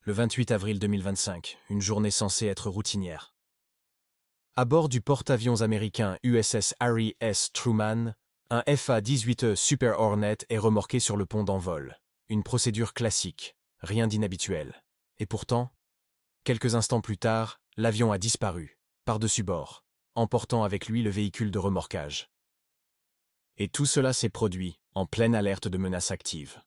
le 28 avril 2025, une journée censée être routinière. À bord du porte-avions américain USS Harry S. Truman, un FA-18E Super Hornet est remorqué sur le pont d'envol. Une procédure classique, rien d'inhabituel. Et pourtant, quelques instants plus tard, l'avion a disparu, par-dessus bord, emportant avec lui le véhicule de remorquage. Et tout cela s'est produit en pleine alerte de menace active.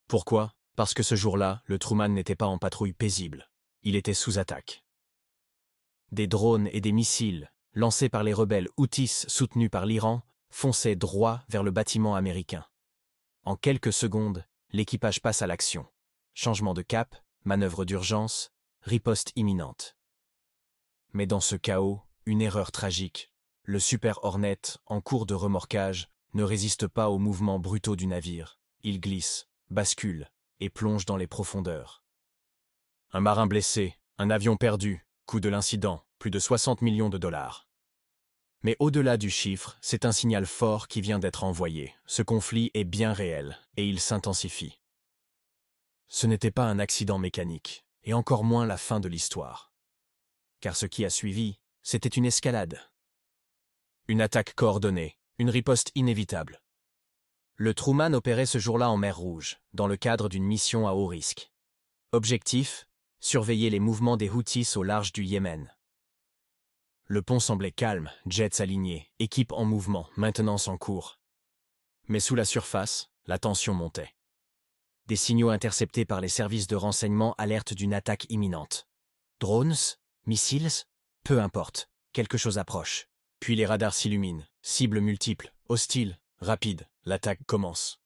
Pourquoi? Parce que ce jour-là, le Truman n'était pas en patrouille paisible. Il était sous attaque. Des drones et des missiles, lancés par les rebelles Houthis soutenus par l'Iran, fonçaient droit vers le bâtiment américain. En quelques secondes, l'équipage passe à l'action. Changement de cap, manœuvre d'urgence, riposte imminente. Mais dans ce chaos, une erreur tragique. Le Super Hornet, en cours de remorquage, ne résiste pas aux mouvements brutaux du navire. Il glisse, bascule et plonge dans les profondeurs. Un marin blessé, un avion perdu, coût de l'incident, plus de 60 millions de dollars. Mais au-delà du chiffre, c'est un signal fort qui vient d'être envoyé. Ce conflit est bien réel, et il s'intensifie. Ce n'était pas un accident mécanique, et encore moins la fin de l'histoire. Car ce qui a suivi, c'était une escalade. Une attaque coordonnée, une riposte inévitable. Le Truman opérait ce jour-là en mer Rouge, dans le cadre d'une mission à haut risque. Objectif, surveiller les mouvements des Houthis au large du Yémen. Le pont semblait calme, jets alignés, équipe en mouvement, maintenance en cours. Mais sous la surface, la tension montait. Des signaux interceptés par les services de renseignement alertent d'une attaque imminente. Drones? Missiles? Peu importe, quelque chose approche. Puis les radars s'illuminent, cibles multiples, hostiles, rapides, l'attaque commence.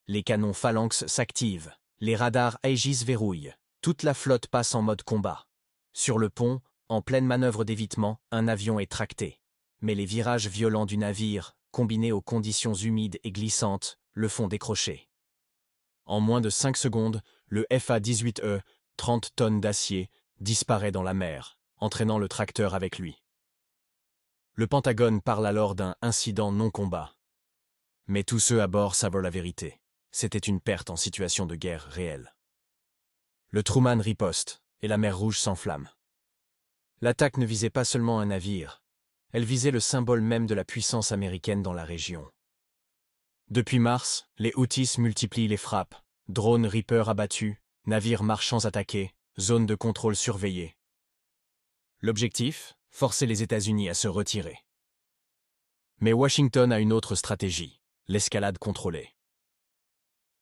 Les canons phalanx s'activent, les radars Aegis verrouillent, toute la flotte passe en mode combat. Sur le pont, en pleine manœuvre d'évitement, un avion est tracté. Mais les virages violents du navire, combinés aux conditions humides et glissantes, le font décrocher. En moins de 5 secondes, le FA-18E, 30 tonnes d'acier, disparaît dans la mer, entraînant le tracteur avec lui. Le Pentagone parle alors d'un incident non-combat. Mais tous ceux à bord savent la vérité. C'était une perte en situation de guerre réelle. Le Truman riposte, et la mer Rouge s'enflamme. L'attaque ne visait pas seulement un navire, elle visait le symbole même de la puissance américaine dans la région. Depuis mars, les Houthis multiplient les frappes, drones Reaper abattus, navires marchands attaqués, zones de contrôle surveillées. L'objectif? Forcer les États-Unis à se retirer. Mais Washington a une autre stratégie, l'escalade contrôlée.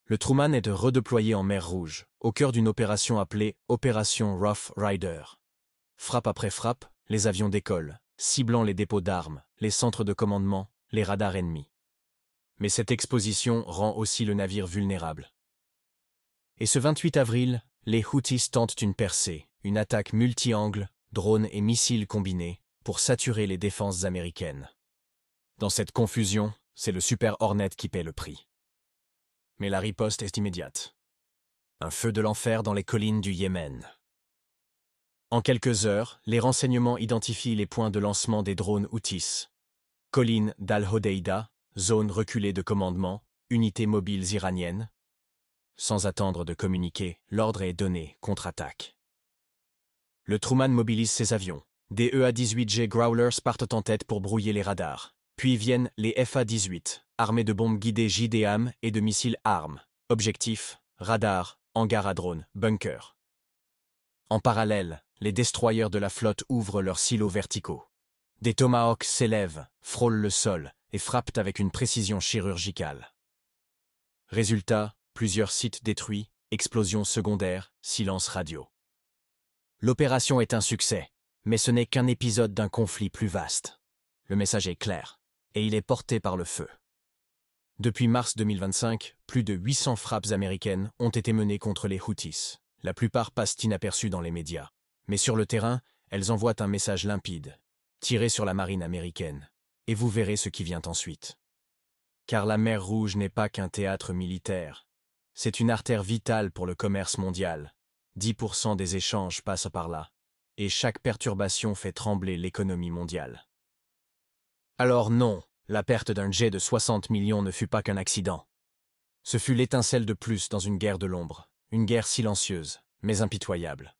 Le Truman est de redéployer en mer Rouge, au cœur d'une opération appelée Opération Rough Rider. Frappe après frappe, les avions décollent, ciblant les dépôts d'armes, les centres de commandement, les radars ennemis. Mais cette exposition rend aussi le navire vulnérable. Et ce 28 avril, les Houthis tentent une percée, une attaque multi-angles, drones et missiles combinés, pour saturer les défenses américaines. Dans cette confusion, c'est le Super Hornet qui paie le prix. Mais la riposte est immédiate. Un feu de l'enfer dans les collines du Yémen. En quelques heures, les renseignements identifient les points de lancement des drones Houthis. Colline d'Al-Hodeïda, zone reculée de commandement, unités mobiles iraniennes. Sans attendre de communiquer, l'ordre est donné, contre-attaque. Le Truman mobilise ses avions. Des EA-18G Growlers partent en tête pour brouiller les radars. Puis viennent les FA-18, armés de bombes guidées JDAM et de missiles ARM. Objectif, radar, hangar à drones, bunker. En parallèle, les destroyers de la flotte ouvrent leurs silos verticaux. Des Tomahawks s'élèvent, frôlent le sol et frappent avec une précision chirurgicale. Résultat, plusieurs sites détruits, explosions secondaires, silence radio. L'opération est un succès, mais ce n'est qu'un épisode d'un conflit plus vaste. Le message est clair, et il est porté par le feu. Depuis mars 2025, plus de 800 frappes américaines ont été menées contre les Houthis. La plupart passent inaperçues dans les médias. Mais sur le terrain, elles envoient un message limpide. Tirez sur la marine américaine, et vous verrez ce qui vient ensuite. Car la mer Rouge n'est pas qu'un théâtre militaire. C'est une artère vitale pour le commerce mondial. 10% des échanges passent par là, et chaque perturbation fait trembler l'économie mondiale. Alors non, la perte d'un jet de 60 millions ne fut pas qu'un accident. Ce fut l'étincelle de plus dans une guerre de l'ombre, une guerre silencieuse, mais impitoyable.